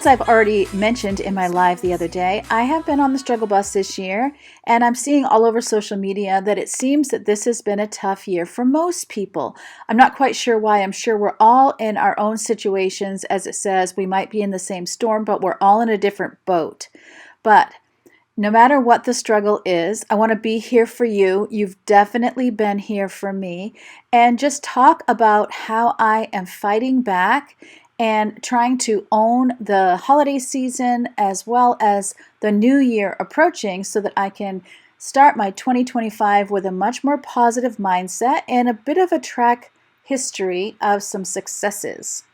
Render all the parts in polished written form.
As I've already mentioned in my live the other day, I have been on the struggle bus this year, and I'm seeing all over social media that it seems that this has been a tough year for most people. I'm not quite sure why. I'm sure we're all in our own situations. As it says, we might be in the same storm, but we're all in a different boat. But no matter what the struggle is, I want to be here for you. You've definitely been here for me. And just talk about how I am fighting back and trying to own the holiday season as well as the new year approaching so that I can start my 2025 with a much more positive mindset and a bit of a track history of some successes.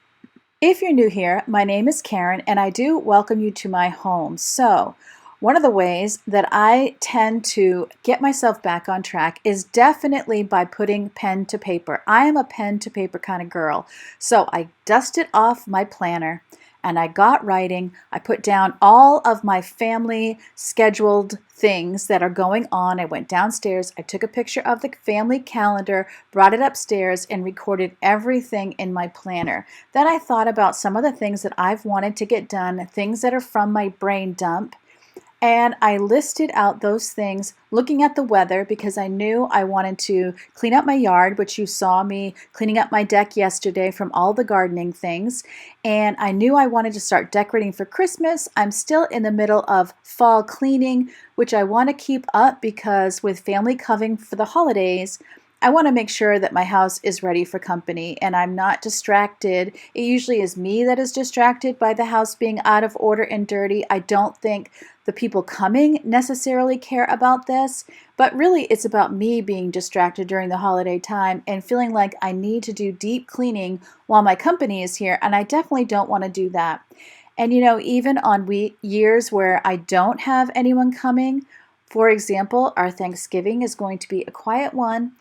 If you're new here, my name is Karen and I do welcome you to my home. So, one of the ways that I tend to get myself back on track is definitely by putting pen to paper. I am a pen to paper kind of girl. So I dusted off my planner and I got writing. I put down all of my family scheduled things that are going on. I went downstairs, I took a picture of the family calendar, brought it upstairs, and recorded everything in my planner. Then I thought about some of the things that I've wanted to get done, things that are from my brain dump. And I listed out those things looking at the weather because I knew I wanted to clean up my yard, which you saw me cleaning up my deck yesterday from all the gardening things. And I knew I wanted to start decorating for Christmas. I'm still in the middle of fall cleaning, which I want to keep up because with family coming for the holidays, I want to make sure that my house is ready for company and I'm not distracted. It usually is me that is distracted by the house being out of order and dirty. I don't think the people coming necessarily care about this, but really it's about me being distracted during the holiday time and feeling like I need to do deep cleaning while my company is here, and I definitely don't want to do that. And even on years where I don't have anyone coming, for example, our Thanksgiving is going to be a quiet one.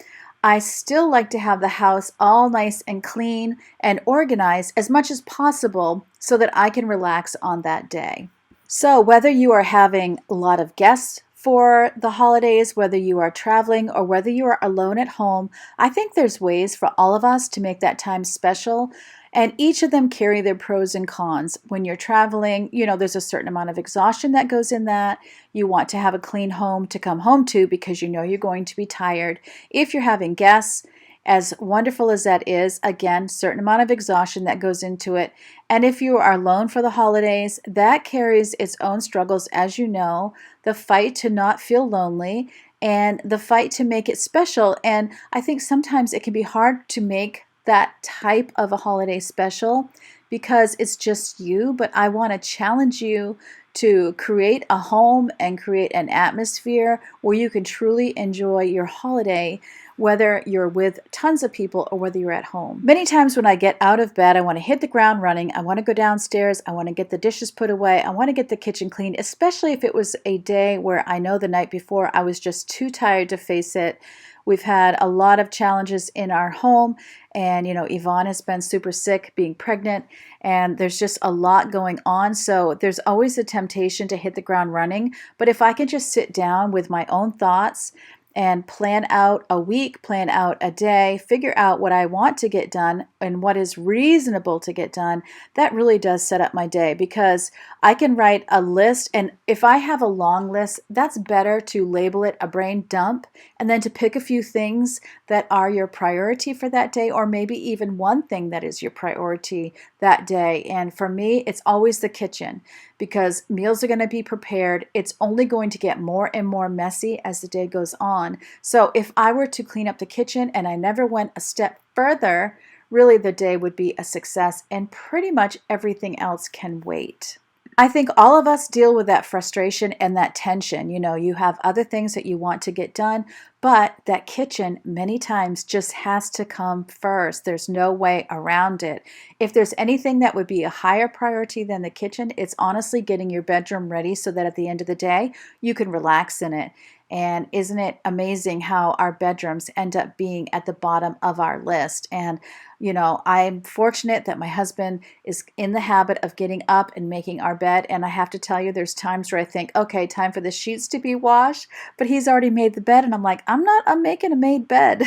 I still like to have the house all nice and clean and organized as much as possible so that I can relax on that day. So whether you are having a lot of guests for the holidays, whether you are traveling or whether you are alone at home, I think there's ways for all of us to make that time special. And each of them carry their pros and cons. When you're traveling, there's a certain amount of exhaustion that goes in that. You want to have a clean home to come home to because you're going to be tired. If you're having guests, as wonderful as that is, again, certain amount of exhaustion that goes into it. And if you are alone for the holidays, that carries its own struggles, as you know, the fight to not feel lonely and the fight to make it special. And I think sometimes it can be hard to make that type of a holiday special because it's just you, but I want to challenge you to create a home and create an atmosphere where you can truly enjoy your holiday, whether you're with tons of people or whether you're at home. Many times when I get out of bed, I want to hit the ground running. I want to go downstairs. I want to get the dishes put away. I want to get the kitchen clean, especially if it was a day where I know the night before I was just too tired to face it. We've had a lot of challenges in our home, and Yvonne has been super sick being pregnant, and there's just a lot going on. So there's always a temptation to hit the ground running. But if I can just sit down with my own thoughts and plan out a week, plan out a day, figure out what I want to get done and what is reasonable to get done, that really does set up my day because I can write a list. And if I have a long list, that's better to label it a brain dump and then to pick a few things that are your priority for that day, or maybe even one thing that is your priority that day. And for me, it's always the kitchen because meals are going to be prepared. It's only going to get more and more messy as the day goes on. So if I were to clean up the kitchen and I never went a step further, really the day would be a success and pretty much everything else can wait. I think all of us deal with that frustration and that tension. You have other things that you want to get done, but that kitchen many times just has to come first. There's no way around it. If there's anything that would be a higher priority than the kitchen, it's honestly getting your bedroom ready so that at the end of the day, you can relax in it. And isn't it amazing how our bedrooms end up being at the bottom of our list? And, I'm fortunate that my husband is in the habit of getting up and making our bed. And I have to tell you, there's times where I think, okay, time for the sheets to be washed, but he's already made the bed. And I'm like, I'm making a made bed.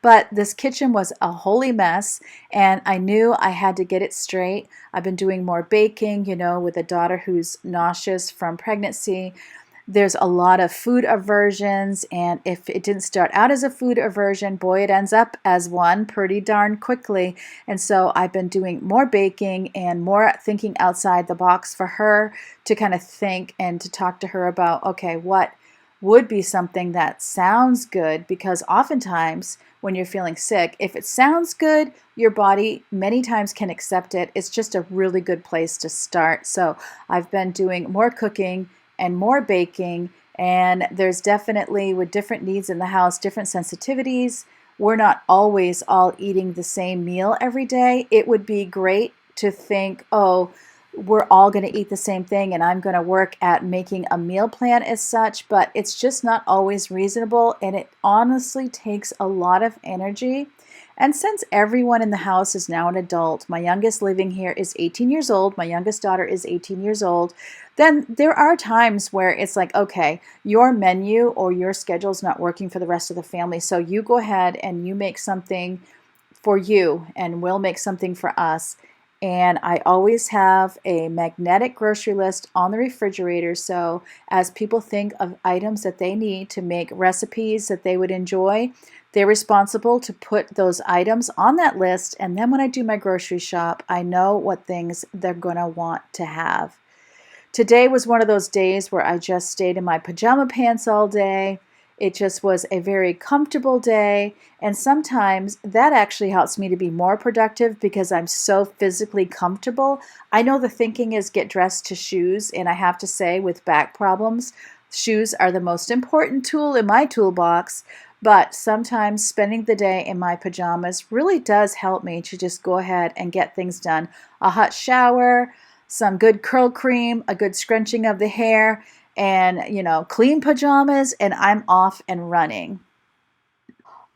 But this kitchen was a holy mess, and I knew I had to get it straight. I've been doing more baking, you know, with a daughter who's nauseous from pregnancy. There's a lot of food aversions, and if it didn't start out as a food aversion, boy, it ends up as one pretty darn quickly. And so I've been doing more baking and more thinking outside the box for her to kind of think and to talk to her about, okay, what would be something that sounds good, because oftentimes when you're feeling sick, if it sounds good, your body many times can accept it. It's just a really good place to start. So I've been doing more cooking and more baking, and there's definitely, with different needs in the house, different sensitivities. We're not always all eating the same meal every day. It would be great to think, oh, we're all going to eat the same thing and I'm going to work at making a meal plan as such, but it's just not always reasonable, and it honestly takes a lot of energy. And since everyone in the house is now an adult, my youngest living here is 18 years old, my youngest daughter is 18 years old, then there are times where it's like, okay, your menu or your schedule is not working for the rest of the family, so you go ahead and you make something for you and we'll make something for us. And I always have a magnetic grocery list on the refrigerator, so as people think of items that they need to make recipes that they would enjoy, they're responsible to put those items on that list, and then when I do my grocery shop, I know what things they're going to want to have. Today was one of those days where I just stayed in my pajama pants all day. It just was a very comfortable day, and sometimes that actually helps me to be more productive because I'm so physically comfortable. I know the thinking is get dressed to shoes, and I have to say, with back problems, shoes are the most important tool in my toolbox, but sometimes spending the day in my pajamas really does help me to just go ahead and get things done. A hot shower, some good curl cream, a good scrunching of the hair, and, you know, clean pajamas, and I'm off and running.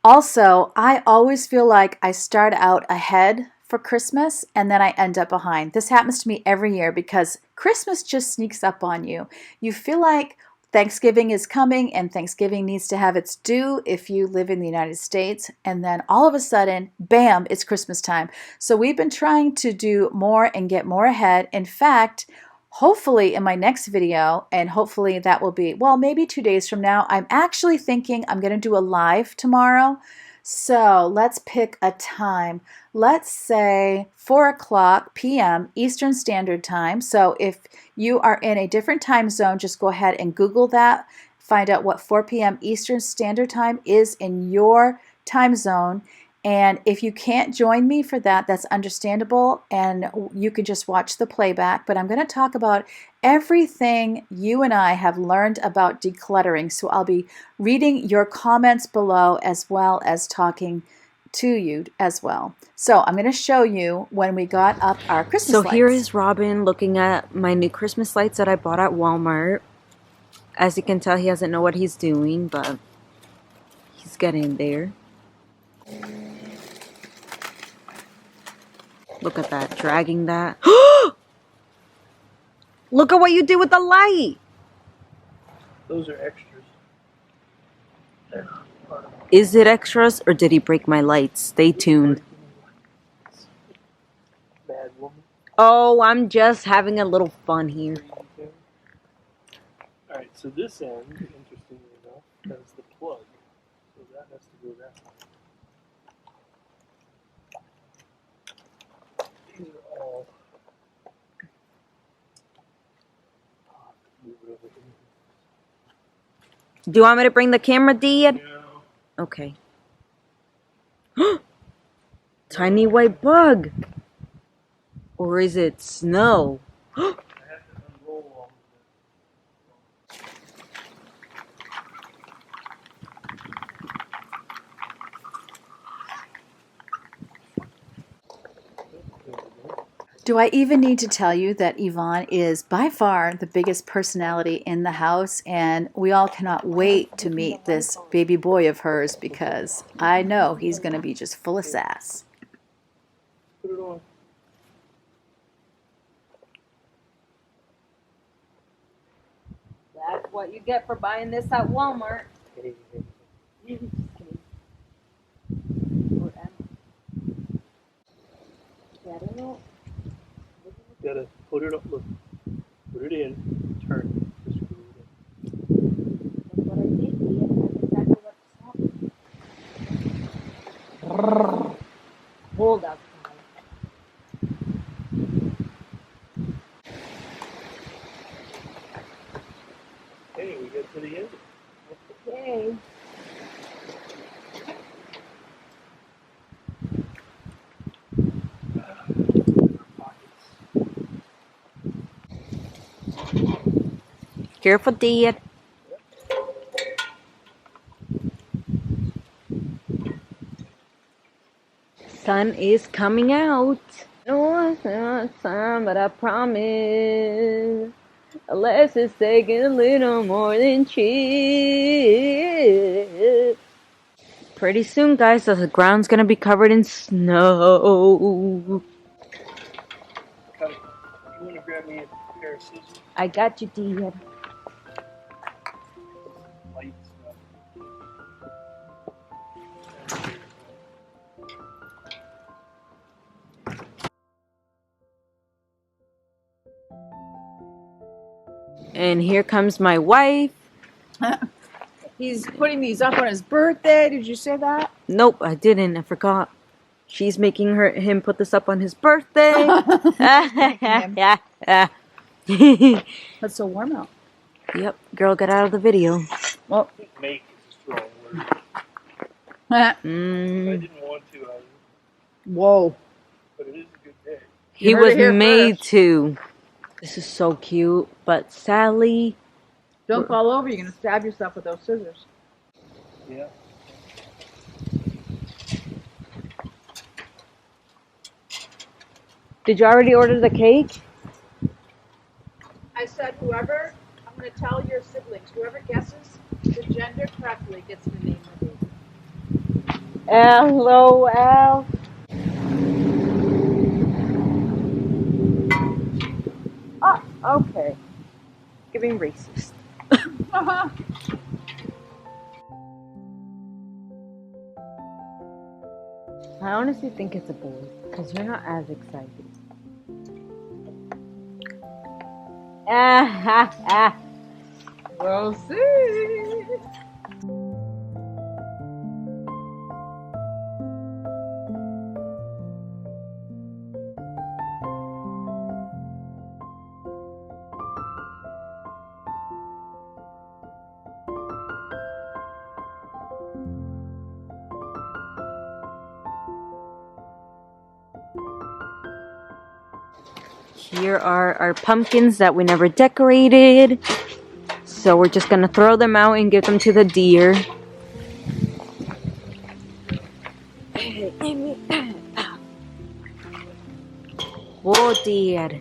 Also, I always feel like I start out ahead for Christmas and then I end up behind. This happens to me every year because Christmas just sneaks up on you. You feel like Thanksgiving is coming and Thanksgiving needs to have its due if you live in the United States, and then all of a sudden, bam, it's Christmas time. So we've been trying to do more and get more ahead. In fact, hopefully in my next video, and hopefully that will be, well, maybe 2 days from now, I'm actually thinking I'm going to do a live tomorrow. So let's pick a time. Let's say 4 p.m. Eastern Standard Time. So if you are in a different time zone, just go ahead and Google that. Find out what 4 p.m. Eastern Standard Time is in your time zone. And if you can't join me for that, that's understandable, and you can just watch the playback. But I'm going to talk about everything you and I have learned about decluttering. So I'll be reading your comments below as well as talking to you as well. So I'm going to show you when we got up our Christmas lights. So here is Robin looking at my new Christmas lights that I bought at Walmart. As you can tell, he doesn't know what he's doing, but he's getting there. Look at that, dragging that. Look at what you did with the light. Those are extras. Is it extras or did he break my lights? Stay tuned. Bad woman. Oh, I'm just having a little fun here. Alright, so this end, interestingly enough, has the plug. So that has to go that way. These are all. Move it over here. Do you want me to bring the camera, Dad? No. Okay. Tiny white bug. Or is it snow? I have to unroll all of Do I even need to tell you that Yvonne is by far the biggest personality in the house, and we all cannot wait to meet this baby boy of hers because I know he's going to be just full of sass. Put it on. That's what you get for buying this at Walmart. Hey, hey, hey. put it up. Look, put it in. Turn. Just screw it in. That's what I did, Ian. That's exactly what's happening. Hold up. Hey, we get to the end. Okay. Careful, Dad. Sun is coming out. No, it's not sun, but I promise. Unless it's taking a little more than cheese. Pretty soon, guys, the ground's gonna be covered in snow. Cut it. You want to grab me a pair of scissors? I got you, Dad. Light stuff. And here comes my wife. He's putting these up on his birthday. Did you say that? Nope, I didn't. I forgot. She's making him put this up on his birthday. It's so warm out. Yep, girl, get out of the video. Well, Make is a strong word. If I Mm. didn't want to, I would. whoa. But it is a good day. He You heard was it here made first. to. This is so cute, but Sally. Don't fall over. You're going to stab yourself with those scissors. Yeah. Did you already order the cake? I said whoever, I'm going to tell your siblings, whoever guesses the gender correctly gets to name the baby. LOL. Oh, okay. Giving racist. I honestly think it's a boy, because you're not as excited. We'll see. Here are our pumpkins that we never decorated. So we're just going to throw them out and give them to the deer. Whoa, dear.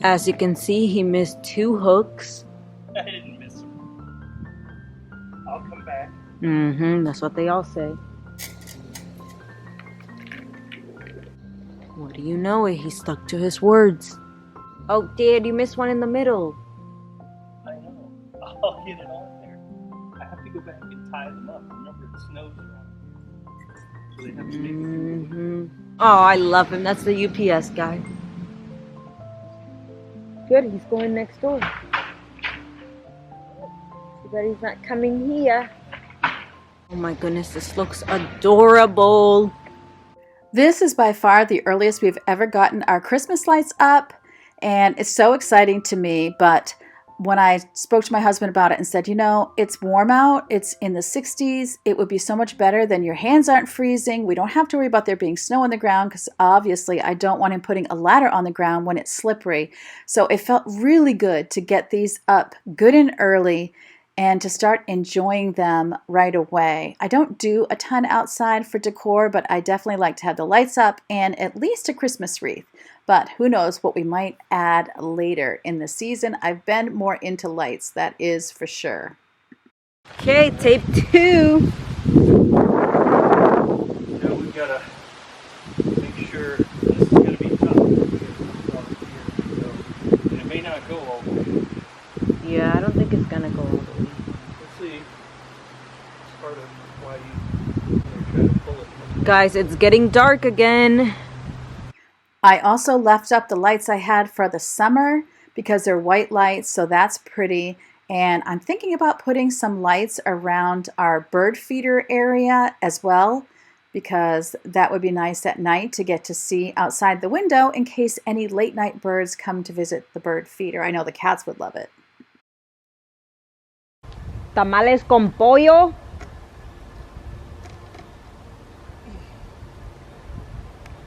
As you can see, he missed 2 hooks. I didn't miss him. I'll come back. That's what they all say. What do you know? He stuck to his words. Oh, Dad, you missed one in the middle. I know. I'll get it on there. I have to go back and tie them up. Remember, it snows around here. So they have to make Oh, I love him. That's the UPS guy. Good, he's going next door. Too bad he's not coming here. Oh my goodness, this looks adorable. This is by far the earliest we've ever gotten our Christmas lights up, and it's so exciting to me. But when I spoke to my husband about it and said, you know, it's warm out, it's in the 60s, it would be so much better, then your hands aren't freezing. We don't have to worry about there being snow on the ground, because obviously I don't want him putting a ladder on the ground when it's slippery. So it felt really good to get these up good and early and to start enjoying them right away. I don't do a ton outside for decor, but I definitely like to have the lights up and at least a Christmas wreath. But who knows what we might add later in the season. I've been more into lights, that is for sure. Okay, tape 2. Now we've got to make sure this is going to be tough. And it may not go all the way. Yeah, I don't think it's gonna go all the way. Let's see. Guys, it's getting dark again. I also left up the lights I had for the summer because they're white lights, so that's pretty. And I'm thinking about putting some lights around our bird feeder area as well, because that would be nice at night to get to see outside the window in case any late night birds come to visit the bird feeder. I know the cats would love it. Tamales con pollo.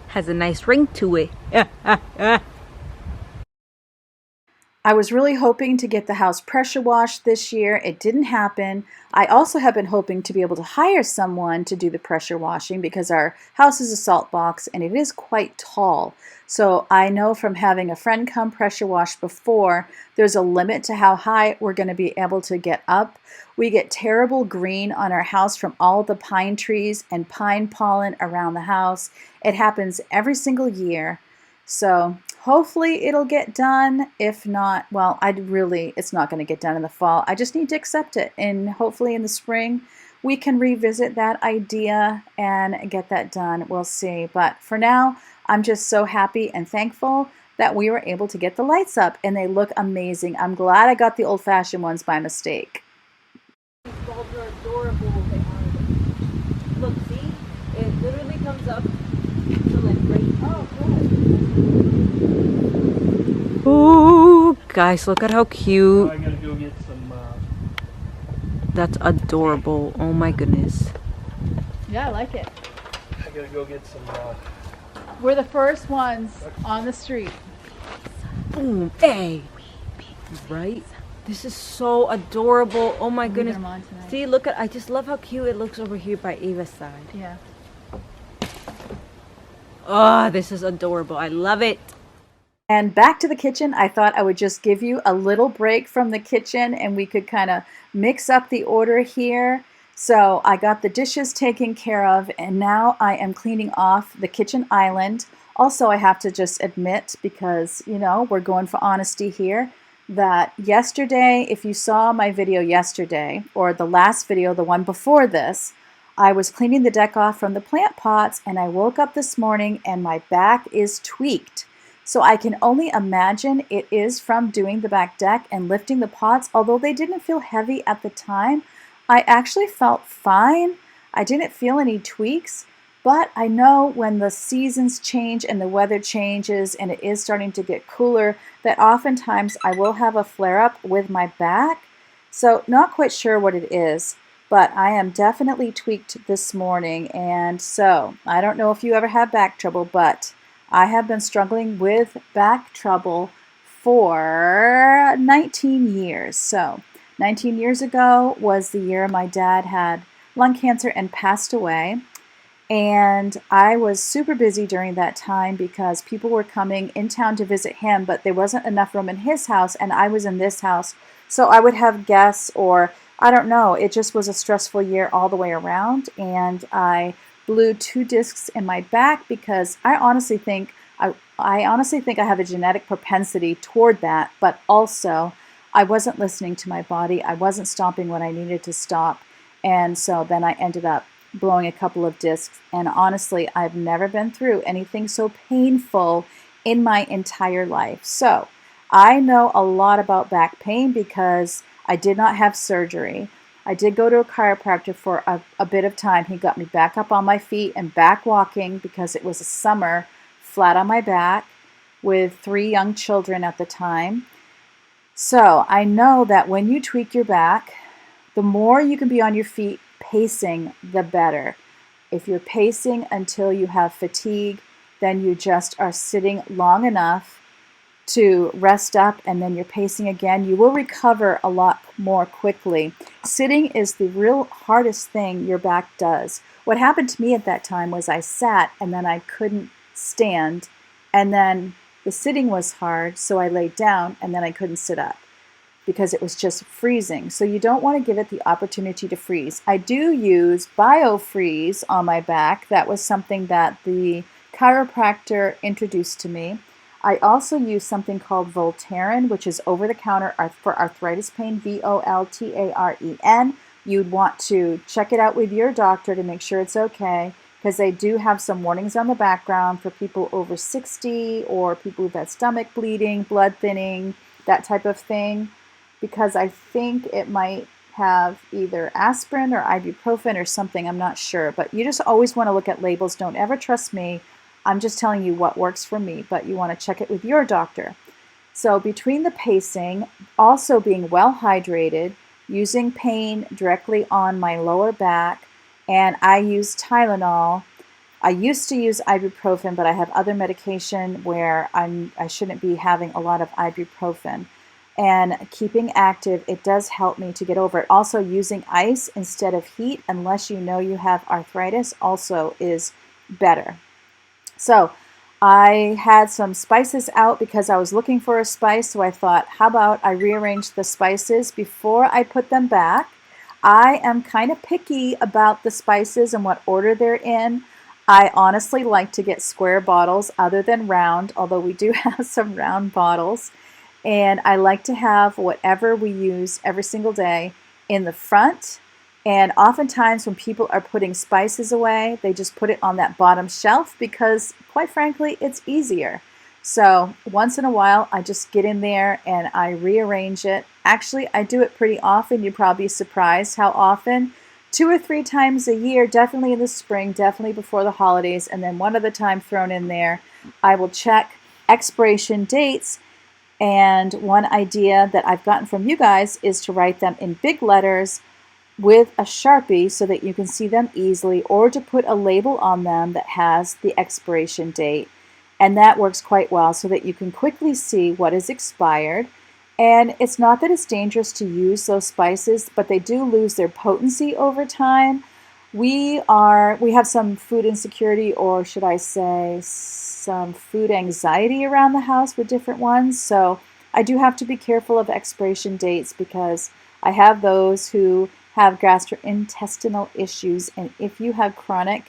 Has a nice ring to it. I was really hoping to get the house pressure washed this year. It didn't happen. I also have been hoping to be able to hire someone to do the pressure washing because our house is a salt box and it is quite tall. So I know from having a friend come pressure wash before, there's a limit to how high we're going to be able to get up. We get terrible green on our house from all the pine trees and pine pollen around the house. It happens every single year. So hopefully it'll get done. If not, well, it's not going to get done in the fall. I just need to accept it. And hopefully in the spring, we can revisit that idea and get that done. We'll see. But for now, I'm just so happy and thankful that we were able to get the lights up and they look amazing. I'm glad I got the old-fashioned ones by mistake. These bulbs are adorable. They are. Look, see? It literally comes up to like right. Oh, good. Ooh, guys, look at how cute. I gotta go get some. That's adorable. Oh my goodness. Yeah, I like it. I gotta go get some. We're the first ones on the street. Oh, hey. Right? This is so adorable. Oh my goodness. See, look at, I just love how cute it looks over here by Ava's side. Yeah. Oh, this is adorable. I love it. And back to the kitchen, I thought I would just give you a little break from the kitchen and we could kind of mix up the order here. So I got the dishes taken care of and now I am cleaning off the kitchen island. Also, I have to just admit, because, you know, we're going for honesty here, that yesterday, if you saw my video yesterday, or the last video, the one before this, I was cleaning the deck off from the plant pots and I woke up this morning and my back is tweaked. So I can only imagine it is from doing the back deck and lifting the pots. Although they didn't feel heavy at the time, I actually felt fine. I didn't feel any tweaks, but I know when the seasons change and the weather changes and it is starting to get cooler, that oftentimes I will have a flare-up with my back. So not quite sure what it is, but I am definitely tweaked this morning. And so I don't know if you ever have back trouble, but I have been struggling with back trouble for 19 years. So 19 years ago was the year my dad had lung cancer and passed away. And I was super busy during that time because people were coming in town to visit him, but there wasn't enough room in his house and I was in this house. So I would have guests, or I don't know, it just was a stressful year all the way around. And I blew 2 discs in my back because I honestly think I have a genetic propensity toward that, but also I wasn't listening to my body. I wasn't stopping when I needed to stop. And so then I ended up blowing a couple of discs. And honestly, I've never been through anything so painful in my entire life. So I know a lot about back pain because I did not have surgery. I did go to a chiropractor for a bit of time. He got me back up on my feet and back walking because it was a summer, flat on my back with 3 young children at the time. So I know that when you tweak your back, the more you can be on your feet pacing, the better. If you're pacing until you have fatigue, then you just are sitting long enough to rest up and then you're pacing again, you will recover a lot more quickly. Sitting is the real hardest thing your back does. What happened to me at that time was I sat and then I couldn't stand, and then the sitting was hard, so I laid down and then I couldn't sit up because it was just freezing. So you don't want to give it the opportunity to freeze. I do use BioFreeze on my back. That was something that the chiropractor introduced to me. I also use something called Voltaren, which is over-the-counter for arthritis pain, Voltaren. You'd want to check it out with your doctor to make sure it's okay. because they do have some warnings on the background for people over 60 or people who've had stomach bleeding, blood thinning, that type of thing, because I think it might have either aspirin or ibuprofen or something. I'm not sure, but you just always want to look at labels. Don't ever trust me. I'm just telling you what works for me, but you want to check it with your doctor. So between the pacing, also being well hydrated, using pain directly on my lower back, and I use Tylenol. I used to use ibuprofen, but I have other medication where I shouldn't be having a lot of ibuprofen. And keeping active, it does help me to get over it. Also, using ice instead of heat, unless you know you have arthritis, also is better. So I had some spices out because I was looking for a spice. So I thought, how about I rearrange the spices before I put them back? I am kind of picky about the spices and what order they're in. I honestly like to get square bottles other than round, although we do have some round bottles. And I like to have whatever we use every single day in the front. And oftentimes when people are putting spices away, they just put it on that bottom shelf because, quite frankly, it's easier. So once in a while, I just get in there and I rearrange it. Actually, I do it pretty often. You'd probably be surprised how often. 2 or 3 times a year, definitely in the spring, definitely before the holidays, and then one other time thrown in there, I will check expiration dates. And one idea that I've gotten from you guys is to write them in big letters with a Sharpie so that you can see them easily, or to put a label on them that has the expiration date. And that works quite well so that you can quickly see what is expired. And it's not that it's dangerous to use those spices, but they do lose their potency over time. We have some food insecurity, or should I say some food anxiety around the house with different ones. So I do have to be careful of expiration dates because I have those who have gastrointestinal issues. And if you have chronic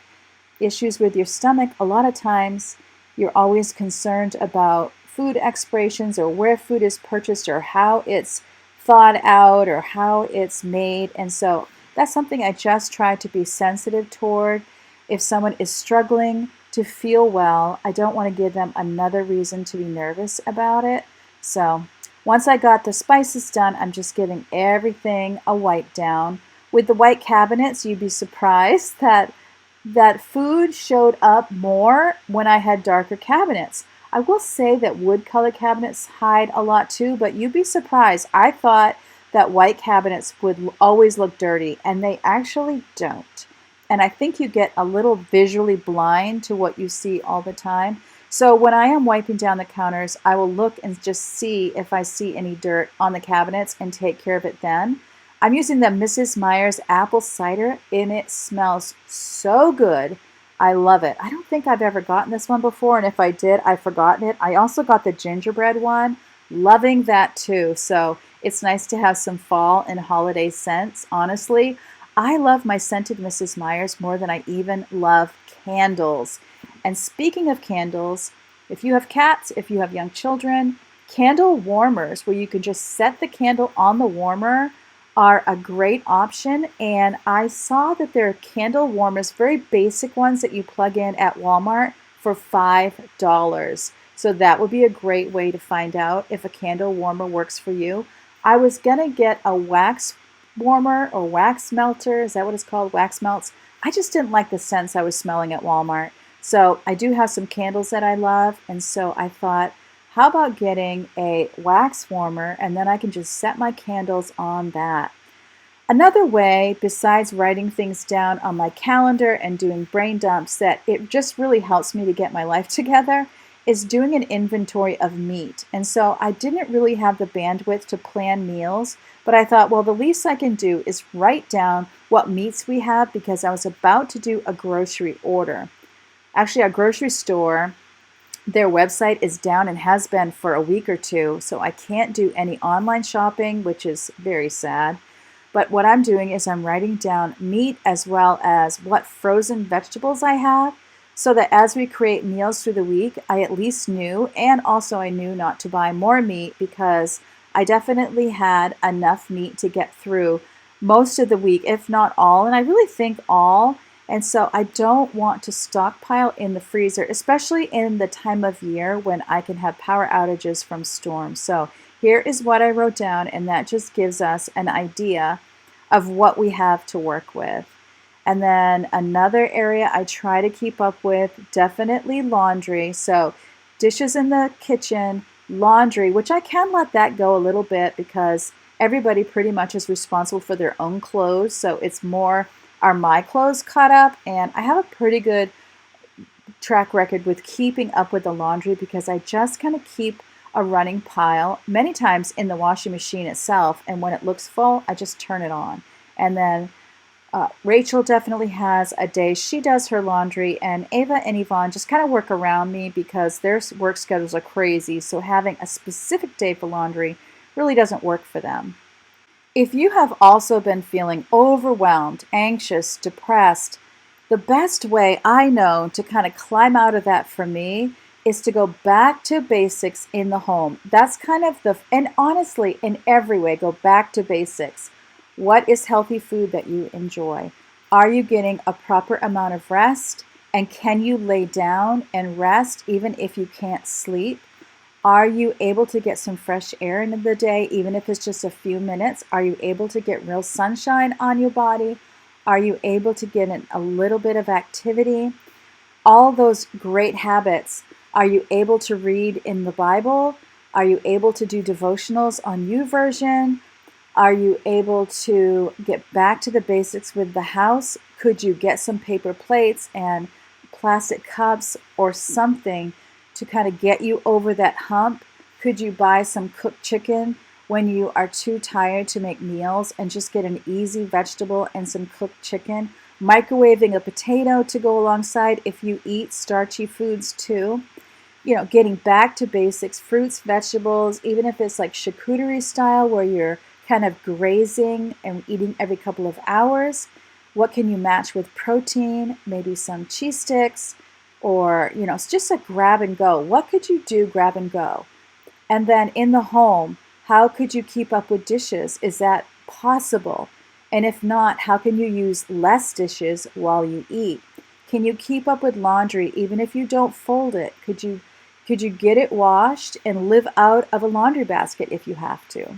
issues with your stomach, a lot of times you're always concerned about food expirations or where food is purchased or how it's thawed out or how it's made. And so that's something I just try to be sensitive toward. If someone is struggling to feel well, I don't want to give them another reason to be nervous about it. So once I got the spices done, I'm just giving everything a wipe down. With the white cabinets, you'd be surprised that food showed up more when I had darker cabinets. I will say that wood color cabinets hide a lot too, but you'd be surprised. I thought that white cabinets would always look dirty, and they actually don't. And I think you get a little visually blind to what you see all the time. So when I am wiping down the counters, I will look and just see if I see any dirt on the cabinets and take care of it then. I'm using the Mrs. Meyer's apple cider, and it smells so good. I love it. I don't think I've ever gotten this one before, and if I did, I've forgotten it. I also got the gingerbread one. Loving that too. So it's nice to have some fall and holiday scents. Honestly, I love my scented Mrs. Meyer's more than I even love candles. And speaking of candles, if you have cats, if you have young children, candle warmers where you can just set the candle on the warmer are a great option. And I saw that there are candle warmers, very basic ones that you plug in at Walmart for $5. So that would be a great way to find out if a candle warmer works for you. I was gonna get a wax warmer or wax melter. Is that what it's called? Wax melts. I just didn't like the scents I was smelling at Walmart. So I do have some candles that I love. And so I thought, how about getting a wax warmer, and then I can just set my candles on that. Another way, besides writing things down on my calendar and doing brain dumps, that it just really helps me to get my life together, is doing an inventory of meat. And so I didn't really have the bandwidth to plan meals, but I thought, well, the least I can do is write down what meats we have because I was about to do a grocery order. Actually, our grocery store, their website is down and has been for a week or two, so I can't do any online shopping, which is very sad. But what I'm doing is I'm writing down meat as well as what frozen vegetables I have, so that as we create meals through the week, I at least knew, and also I knew not to buy more meat because I definitely had enough meat to get through most of the week, if not all, and I really think all. And so I don't want to stockpile in the freezer, especially in the time of year when I can have power outages from storms. So here is what I wrote down, and that just gives us an idea of what we have to work with. And then another area I try to keep up with, definitely laundry. So dishes in the kitchen, laundry, which I can let that go a little bit because everybody pretty much is responsible for their own clothes. So it's more, are my clothes caught up? And I have a pretty good track record with keeping up with the laundry because I just kind of keep a running pile many times in the washing machine itself. And when it looks full, I just turn it on. And then Rachel definitely has a day she does her laundry, and Ava and Yvonne just kind of work around me because their work schedules are crazy. So having a specific day for laundry really doesn't work for them. If you have also been feeling overwhelmed, anxious, depressed, the best way I know to kind of climb out of that for me is to go back to basics in the home. That's kind of and honestly, in every way, go back to basics. What is healthy food that you enjoy? Are you getting a proper amount of rest? And can you lay down and rest even if you can't sleep? Are you able to get some fresh air in the day, even if it's just a few minutes? Are you able to get real sunshine on your body? Are you able to get in a little bit of activity? All those great habits. Are you able to read in the Bible? Are you able to do devotionals on YouVersion? Are you able to get back to the basics with the house? Could you get some paper plates and plastic cups or something to kind of get you over that hump? Could you buy some cooked chicken when you are too tired to make meals and just get an easy vegetable and some cooked chicken? Microwaving a potato to go alongside if you eat starchy foods too. Getting back to basics, fruits, vegetables, even if it's like charcuterie style where you're kind of grazing and eating every couple of hours. What can you match with protein? Maybe some cheese sticks, or it's just a grab and go. What could you do grab and go? And then in the home, how could you keep up with dishes? Is that possible? And if not, how can you use less dishes while you eat? Can you keep up with laundry even if you don't fold it? Could you get it washed and live out of a laundry basket if you have to?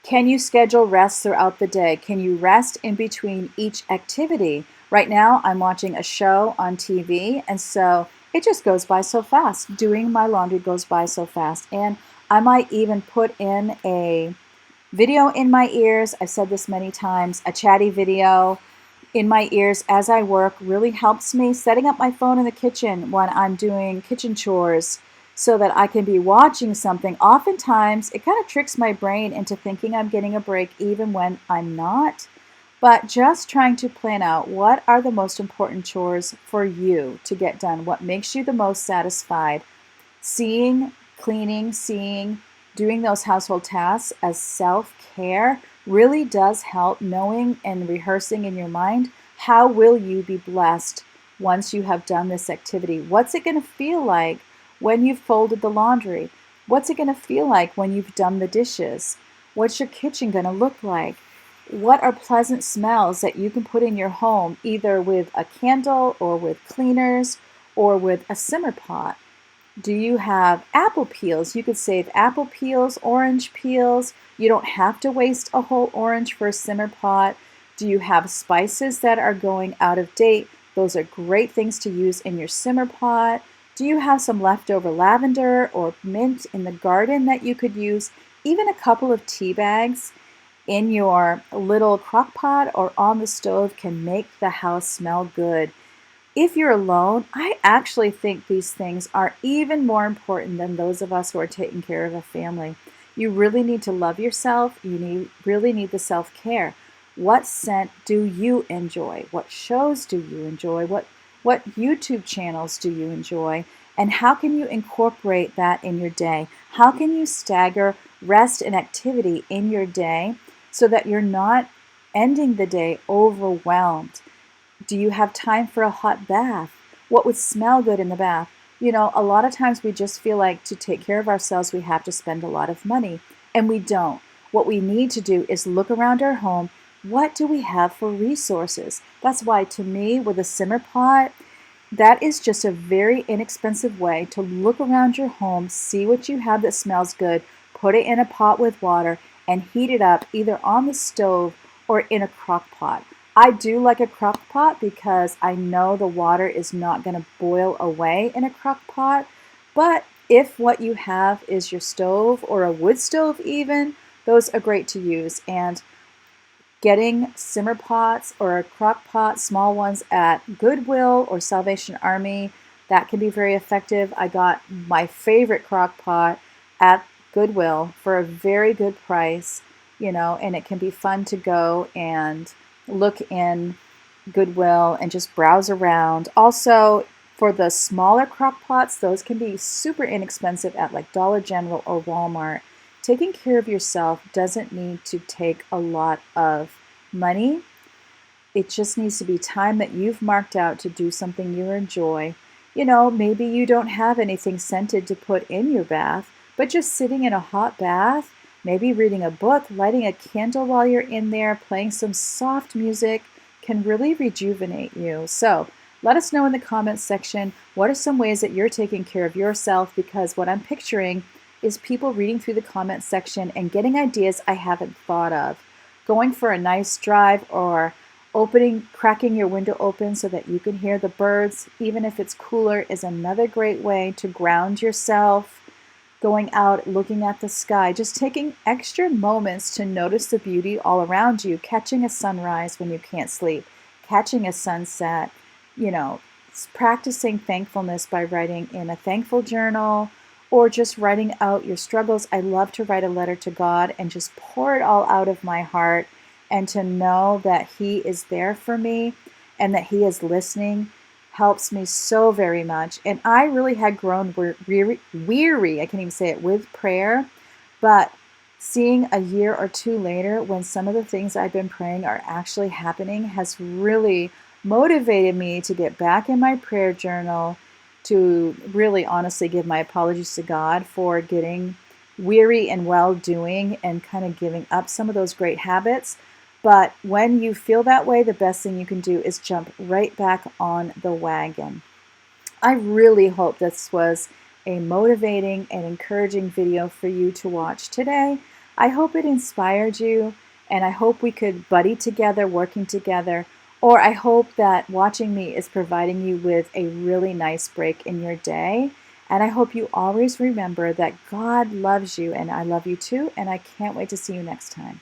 Can you schedule rest throughout the day? Can you rest in between each activity? Right now, I'm watching a show on TV, and so it just goes by so fast. Doing my laundry goes by so fast. And I might even put in a video in my ears. I've said this many times, a chatty video in my ears as I work really helps me. Setting up my phone in the kitchen when I'm doing kitchen chores so that I can be watching something. Oftentimes, it kind of tricks my brain into thinking I'm getting a break even when I'm not. But just trying to plan out what are the most important chores for you to get done, what makes you the most satisfied. Cleaning, doing those household tasks as self-care really does help. Knowing and rehearsing in your mind, how will you be blessed once you have done this activity? What's it going to feel like when you've folded the laundry? What's it going to feel like when you've done the dishes? What's your kitchen going to look like? What are pleasant smells that you can put in your home, either with a candle or with cleaners or with a simmer pot? Do you have apple peels? You could save apple peels, orange peels. You don't have to waste a whole orange for a simmer pot. Do you have spices that are going out of date? Those are great things to use in your simmer pot. Do you have some leftover lavender or mint in the garden that you could use? Even a couple of tea bags in your little crock pot or on the stove can make the house smell good. If you're alone, I actually think these things are even more important than those of us who are taking care of a family. You really need to love yourself. You really need the self-care. What scent do you enjoy? What shows do you enjoy? What YouTube channels do you enjoy? And how can you incorporate that in your day? How can you stagger rest and activity in your day so that you're not ending the day overwhelmed? Do you have time for a hot bath? What would smell good in the bath? A lot of times we just feel like to take care of ourselves, we have to spend a lot of money, and we don't. What we need to do is look around our home, what do we have for resources? That's why, to me, with a simmer pot, that is just a very inexpensive way to look around your home, see what you have that smells good, put it in a pot with water, and heat it up either on the stove or in a crock pot. I do like a crock pot because I know the water is not going to boil away in a crock pot, but if what you have is your stove or a wood stove even, those are great to use. And getting simmer pots or a crock pot, small ones at Goodwill or Salvation Army, that can be very effective. I got my favorite crock pot at Goodwill for a very good price, and it can be fun to go and look in Goodwill and just browse around. Also, for the smaller crock pots, those can be super inexpensive at like Dollar General or Walmart. Taking care of yourself doesn't need to take a lot of money. It just needs to be time that you've marked out to do something you enjoy. Maybe you don't have anything scented to put in your bath, but just sitting in a hot bath, maybe reading a book, lighting a candle while you're in there, playing some soft music can really rejuvenate you. So let us know in the comments section, what are some ways that you're taking care of yourself? Because what I'm picturing is people reading through the comments section and getting ideas I haven't thought of. Going for a nice drive or cracking your window open so that you can hear the birds, even if it's cooler, is another great way to ground yourself. Going out, looking at the sky, just taking extra moments to notice the beauty all around you, catching a sunrise when you can't sleep, catching a sunset, practicing thankfulness by writing in a thankful journal or just writing out your struggles. I love to write a letter to God and just pour it all out of my heart, and to know that He is there for me and that He is listening helps me so very much. And I really had grown weary, I can't even say it, with prayer, but seeing a year or two later when some of the things I've been praying are actually happening has really motivated me to get back in my prayer journal, to really honestly give my apologies to God for getting weary and well-doing and kind of giving up some of those great habits. But when you feel that way, the best thing you can do is jump right back on the wagon. I really hope this was a motivating and encouraging video for you to watch today. I hope it inspired you, and I hope we could buddy together, working together, or I hope that watching me is providing you with a really nice break in your day. And I hope you always remember that God loves you, and I love you too, and I can't wait to see you next time.